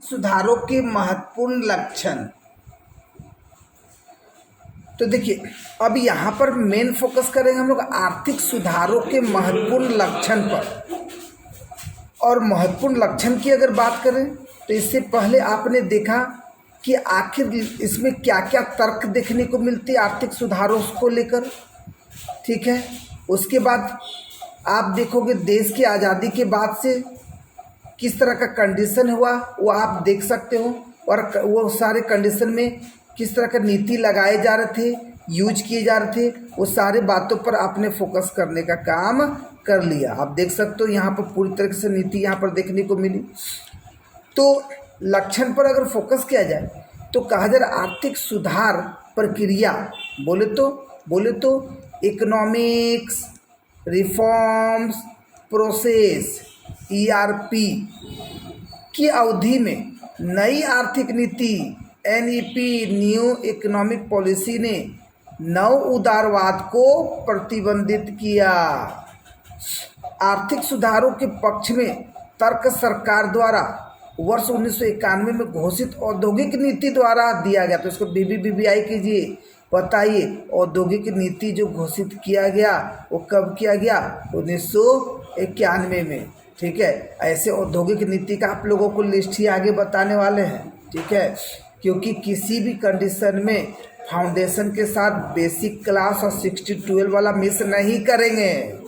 सुधारों के महत्वपूर्ण लक्षण। तो देखिए, अब यहाँ पर मेन फोकस करेंगे हम लोग आर्थिक सुधारों के महत्वपूर्ण लक्षण पर। और महत्वपूर्ण लक्षण की अगर बात करें तो इससे पहले आपने देखा कि आखिर इसमें क्या क्या तर्क देखने को मिलती है आर्थिक सुधारों को लेकर, ठीक है। उसके बाद आप देखोगे देश की आज़ादी के बाद से किस तरह का कंडीशन हुआ वो आप देख सकते हो, और वो सारे कंडीशन में किस तरह का नीति लगाए जा रहे थे, यूज किए जा रहे थे, वो सारे बातों पर आपने फोकस करने का काम कर लिया। आप देख सकते हो यहाँ पर पूरी तरह से नीति यहाँ पर देखने को मिली। तो लक्षण पर अगर फोकस किया जाए तो कहा जा रहा आर्थिक सुधार प्रक्रिया बोले तो इकोनॉमिक्स रिफॉर्म्स प्रोसेस ERP की अवधि में नई आर्थिक नीति NEP न्यू इकोनॉमिक पॉलिसी ने नव उदारवाद को प्रतिबंधित किया। आर्थिक सुधारों के पक्ष में तर्क सरकार द्वारा वर्ष 1991 में घोषित औद्योगिक नीति द्वारा दिया गया। तो इसको BBBI कीजिए, बताइए औद्योगिक नीति जो घोषित किया गया वो कब किया गया? 1991 में, ठीक है। ऐसे औद्योगिक नीति का आप लोगों को लिस्ट ही आगे बताने वाले हैं, ठीक है, क्योंकि किसी भी कंडीशन में फाउंडेशन के साथ बेसिक क्लास और 60-12 वाला मिस नहीं करेंगे,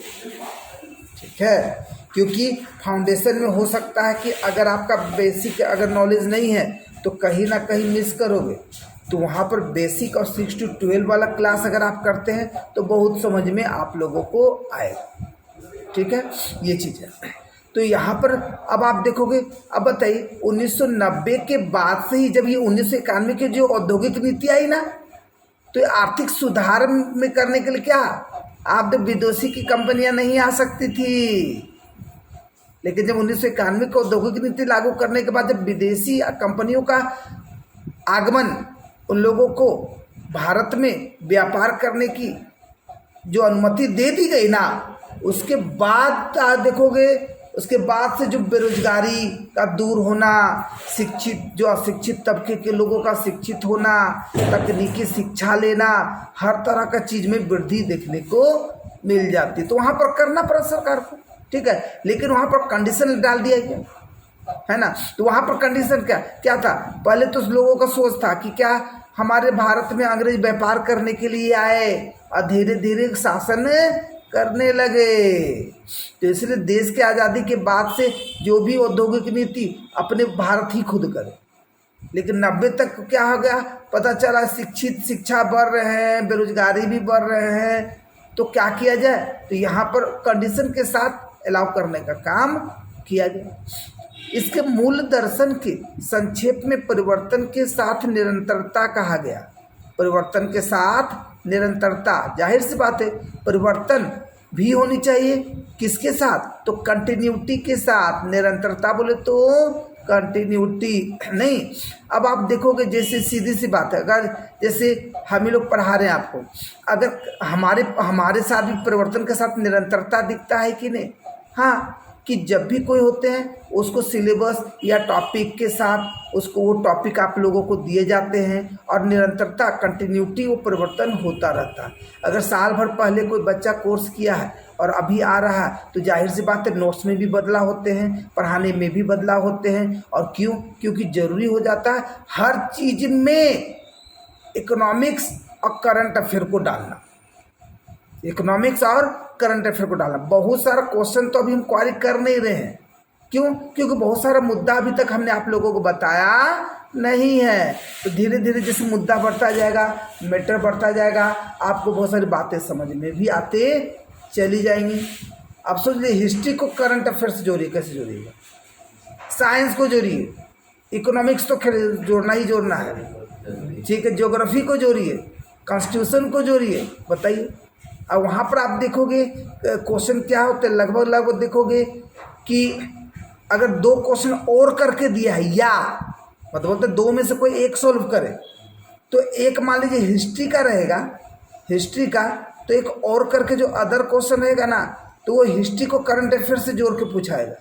ठीक है, क्योंकि फाउंडेशन में हो सकता है कि अगर आपका बेसिक अगर नॉलेज नहीं है तो कहीं ना कहीं मिस करोगे। तो वहाँ पर बेसिक और 6-12 वाला क्लास अगर आप करते हैं तो बहुत समझ में आप लोगों को आएगा, ठीक है, ये चीज़ है। तो यहाँ पर अब आप देखोगे, अब बताइए 1990 के बाद से ही जब ये 1991 की जो औद्योगिक नीति आई ना, तो आर्थिक सुधार में करने के लिए क्या आप तो विदेशी की कंपनियां नहीं आ सकती थी, लेकिन जब 1991 को औद्योगिक नीति लागू करने के बाद जब विदेशी कंपनियों का आगमन, उन लोगों को भारत में व्यापार करने की जो अनुमति दे दी गई ना, उसके बाद आप देखोगे उसके बाद से जो बेरोजगारी का दूर होना, शिक्षित जो अशिक्षित तबके के लोगों का शिक्षित होना, तकनीकी शिक्षा लेना, हर तरह का चीज़ में वृद्धि देखने को मिल जाती। तो वहाँ पर करना पड़ा सरकार को, ठीक है, लेकिन वहाँ पर कंडीशन डाल दिया गया, है ना। तो वहाँ पर कंडीशन क्या था? पहले तो लोगों का सोच था कि क्या हमारे भारत में अंग्रेज व्यापार करने के लिए आए और धीरे धीरे शासन करने लगे। तो इसलिए देश की आज़ादी के बाद से जो भी औद्योगिक नीति अपने भारत ही खुद करे, लेकिन 90 तक क्या हो गया पता चला, शिक्षा बढ़ रहे हैं, बेरोजगारी भी बढ़ रहे हैं, तो क्या किया जाए? तो यहाँ पर कंडीशन के साथ अलाउ करने का काम किया गया। इसके मूल दर्शन के संक्षेप में परिवर्तन के साथ निरंतरता कहा गया। परिवर्तन के साथ निरंतरता, जाहिर सी बात है परिवर्तन भी होनी चाहिए, किसके साथ? तो कंटिन्यूटी के साथ। निरंतरता बोले तो कंटिन्यूटी नहीं। अब आप देखोगे जैसे सीधी सी बात है, अगर जैसे हम ही लोग पढ़ा रहे हैं आपको, अगर हमारे साथ भी परिवर्तन के साथ निरंतरता दिखता है कि नहीं? हाँ, कि जब भी कोई होते हैं उसको सिलेबस या टॉपिक के साथ उसको वो टॉपिक आप लोगों को दिए जाते हैं और निरंतरता कंटिन्यूटी वो परिवर्तन होता रहता है। अगर साल भर पहले कोई बच्चा कोर्स किया है और अभी आ रहा है तो जाहिर सी बात है नोट्स में भी बदलाव होते हैं, पढ़ाने में भी बदलाव होते हैं। और क्यों? क्योंकि ज़रूरी हो जाता है हर चीज़ में इकोनॉमिक्स और करंट अफेयर को डालना, इकोनॉमिक्स और करंट अफेयर को डालना। बहुत सारा क्वेश्चन तो अभी हम क्वारी कर नहीं रहे हैं, क्यों? क्योंकि बहुत सारा मुद्दा अभी तक हमने आप लोगों को बताया नहीं है। तो धीरे धीरे जैसे मुद्दा बढ़ता जाएगा, मैटर बढ़ता जाएगा, आपको बहुत सारी बातें समझ में भी आते चली जाएंगी। अब सोच लीजिए हिस्ट्री को करंट अफेयर से जोड़िए, कैसे जोड़िएगा? साइंस को जोड़िए, इकोनॉमिक्स तो जोड़ना ही जोड़ना है, ठीक है, ज्योग्राफी को जोड़िए, कॉन्स्टिट्यूशन को जोड़िए, बताइए। अब वहाँ पर आप देखोगे क्वेश्चन क्या होते हैं, लगभग देखोगे कि अगर 2 क्वेश्चन और करके दिया है, या मतलब बोलते 2 में से कोई एक सॉल्व करे, तो एक मान लीजिए हिस्ट्री का रहेगा, हिस्ट्री का, तो एक और करके जो अदर क्वेश्चन रहेगा ना, तो वो हिस्ट्री को करंट अफेयर से जोड़ के पूछाएगा।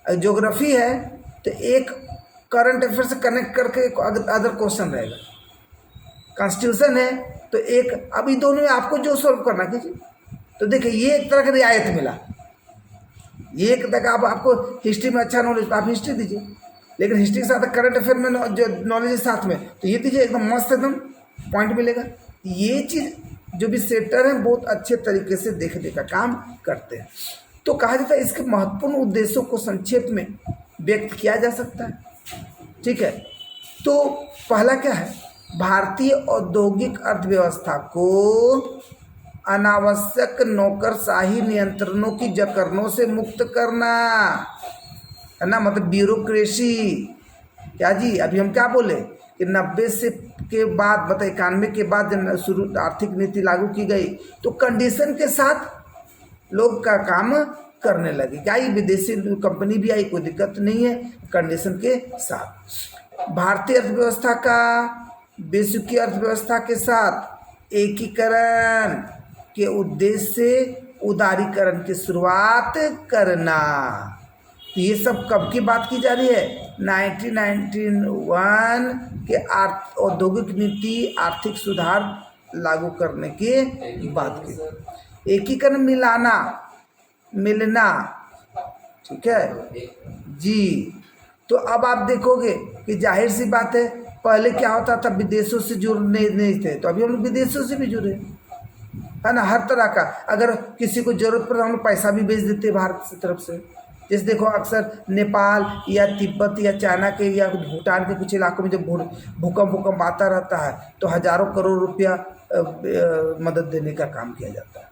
ज्योग्राफी है तो एक करंट अफेयर से कनेक्ट करके एक अदर क्वेश्चन रहेगा। कॉन्स्टिट्यूशन है तो एक, अभी दोनों में आपको जो सॉल्व करना कीजिए। तो देखिए ये एक तरह का रियायत मिला, ये एक तरह का आपको हिस्ट्री में अच्छा नॉलेज तो आप हिस्ट्री दीजिए, लेकिन हिस्ट्री के साथ करंट अफेयर में जो नॉलेज है साथ में तो ये दीजिए, एकदम मस्त एकदम पॉइंट मिलेगा। ये चीज़ जो भी सेक्टर हैं बहुत अच्छे तरीके से देखने का काम करते हैं। तो कहा जाता है इसके महत्वपूर्ण उद्देश्यों को संक्षेप में व्यक्त किया जा सकता है, ठीक है। तो पहला क्या है, भारतीय औद्योगिक अर्थव्यवस्था को अनावश्यक नौकरशाही नियंत्रणों की जकड़नों से मुक्त करना, है ना, मतलब ब्यूरोक्रेसी। क्या जी, अभी हम क्या बोले कि 90 से के बाद मतलब 91 के बाद जब शुरू आर्थिक नीति लागू की गई तो कंडीशन के साथ लोग का काम करने लगे। क्या ये विदेशी कंपनी भी आई, कोई दिक्कत नहीं है, कंडीशन के साथ। भारतीय अर्थव्यवस्था का वैश्विक अर्थव्यवस्था के साथ एकीकरण के उद्देश्य से उदारीकरण की शुरुआत करना। तो ये सब कब की बात की जा रही है, 1991 के औद्योगिक नीति आर्थिक सुधार लागू करने की बात की। एकीकरण मिलना, ठीक है जी। तो अब आप देखोगे कि जाहिर सी बात है, पहले क्या होता था, विदेशों से जुड़ने नहीं थे, तो अभी हम लोग विदेशों से भी जुड़े, है ना। हर तरह का अगर किसी को जरूरत पड़े हम लोग पैसा भी भेज देते भारत की तरफ से। जैसे देखो अक्सर नेपाल या तिब्बत या चाइना के या भूटान के कुछ इलाकों में जब भूकंप आता रहता है तो हजारों करोड़ रुपया मदद देने का काम किया जाता है,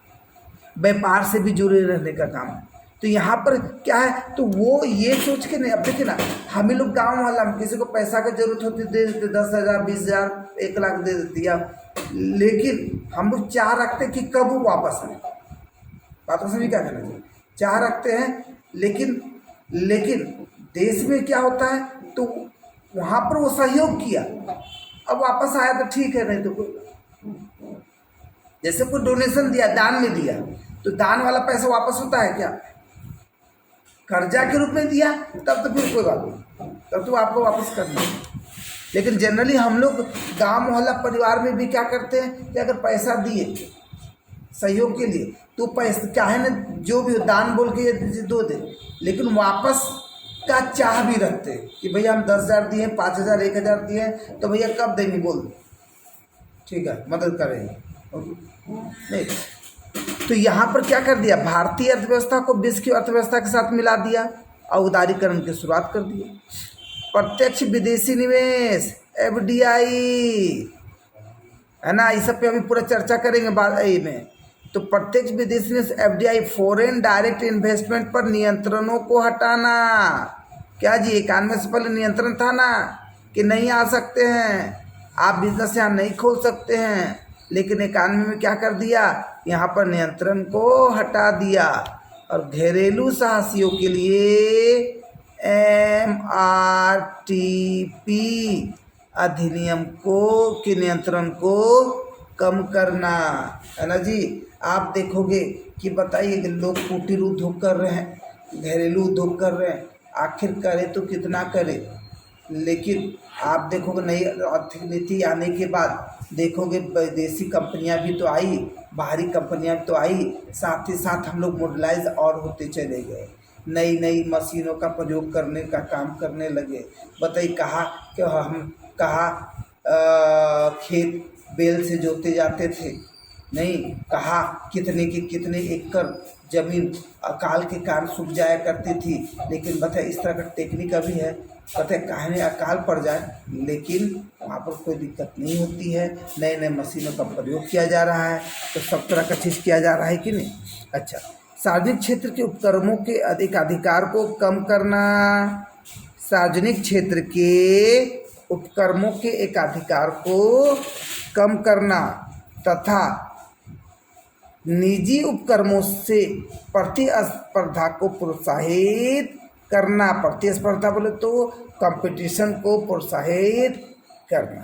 व्यापार से भी जुड़े रहने का काम है। तो यहाँ पर क्या है, तो वो ये सोच के नहीं, अब देखिए ना, हम ही लोग गाँव वाला, हम किसी को पैसा की जरूरत होती दे देते, 10,000 20,000 1 लाख दे देती है, लेकिन हम लोग चाह रखते कि कब वो वापस आए। बात समझ क्या करना चाहिए, चाह रखते हैं, लेकिन देश में क्या होता है, तो वहाँ पर वो सहयोग किया, अब वापस आया तो ठीक है, नहीं तो कोई, जैसे कोई डोनेशन दिया, दान में दिया, तो दान वाला पैसा वापस होता है क्या, कर्जा के रूप में दिया तब तो फिर कोई बात नहीं, तब तो आपको वापस करना है। लेकिन जनरली हम लोग गांव मोहल्ला परिवार में भी क्या करते हैं कि अगर पैसा दिए सहयोग के लिए तो पैसा चाहे ना जो भी दान बोल के दो दे, लेकिन वापस का चाह भी रखते कि भैया हम 10,000 दिए, 5,000 1,000 दिए, तो भैया कब देंगे बोल, ठीक है मदद करेंगे नहीं। तो यहाँ पर क्या कर दिया, भारतीय अर्थव्यवस्था को विश्व की अर्थव्यवस्था के साथ मिला दिया और उदारीकरण की शुरुआत कर दी। प्रत्यक्ष विदेशी निवेश FDI, है ना, इस सब पे अभी पूरा चर्चा करेंगे बाद में। तो प्रत्यक्ष विदेशी निवेश FDI, फॉरेन डायरेक्ट इन्वेस्टमेंट पर नियंत्रणों को हटाना। क्या जी, 91 से पहले नियंत्रण था ना कि नहीं आ सकते हैं आप, बिजनेस यहाँ नहीं खोल सकते हैं, लेकिन 91 में क्या कर दिया, यहाँ पर नियंत्रण को हटा दिया और घरेलू साहसियों के लिए MRTP अधिनियम के नियंत्रण को कम करना, है ना जी। आप देखोगे कि बताइए कि लोग कुटीर उद्योग कर रहे हैं, घरेलू उद्योग कर रहे हैं, आखिर करे तो कितना करे, लेकिन आप देखोगे नई आर्थिक नीति आने के बाद देखोगे विदेशी कंपनियां भी तो आई, बाहरी कंपनियां भी तो आई, साथ ही साथ हम लोग मॉडलाइज और होते चले गए, नई नई मशीनों का प्रयोग करने का काम करने लगे। बताइए कहाँ खेत बैल से जोते जाते थे, नहीं, कहाँ कितने एकड़ जमीन अकाल के कारण सूख जाया करती थी, लेकिन बताए इस तरह का टेक्निक अभी है, पता है कहीं अकाल पड़ जाए लेकिन वहाँ पर कोई दिक्कत नहीं होती है, नए नए मशीनों का प्रयोग किया जा रहा है, तो सब तरह का चीज़ किया जा रहा है कि नहीं। अच्छा, सार्वजनिक क्षेत्र के उपक्रमों के अधिकार को कम करना, सार्वजनिक क्षेत्र के उपक्रमों के एकाधिकार को कम करना तथा निजी उपक्रमों से प्रतिस्पर्धा को प्रोत्साहित करना। प्रतिस्पर्धा बोले तो कंपटीशन को प्रोत्साहित करना,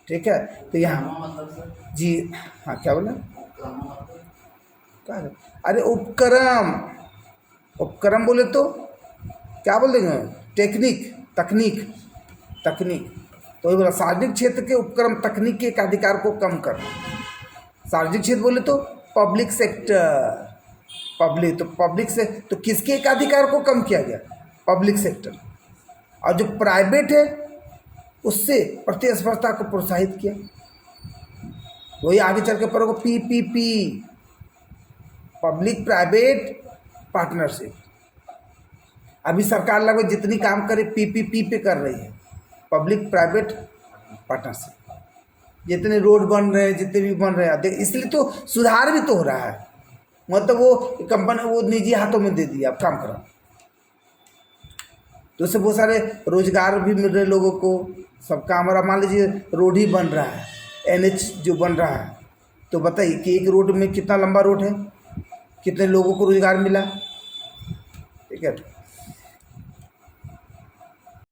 ठीक है। तो यहाँ जी हाँ, क्या बोला, अरे उपक्रम बोले तो क्या बोल देंगे, तकनीक, तकनीक, तो वही बोला सार्वजनिक क्षेत्र के उपक्रम तकनीक के एकाधिकार को कम करना। सार्वजनिक क्षेत्र बोले तो पब्लिक सेक्टर, पब्लिक तो पब्लिक से तो किसके एकाधिकार को कम किया गया? Public sector. और जो प्राइवेट है उससे प्रतिस्पर्धा को प्रोत्साहित किया। वही आगे चल के पढ़ोगे PPP, पब्लिक प्राइवेट पार्टनरशिप। अभी सरकार लगभग जितनी काम करे PPP पे कर रही है, पब्लिक प्राइवेट पार्टनरशिप। जितने रोड बन रहे हैं, जितने भी बन रहे हैं, इसलिए तो सुधार भी तो हो रहा है। मतलब वो कंपनी वो निजी हाथों में दे दिया, अब काम करो, तो उससे बहुत सारे रोजगार भी मिल रहे लोगों को, सब काम। और मान लीजिए रोड ही बन रहा है, NH जो बन रहा है, तो बताइए कि एक रोड में कितना लंबा रोड है, कितने लोगों को रोजगार मिला, ठीक है।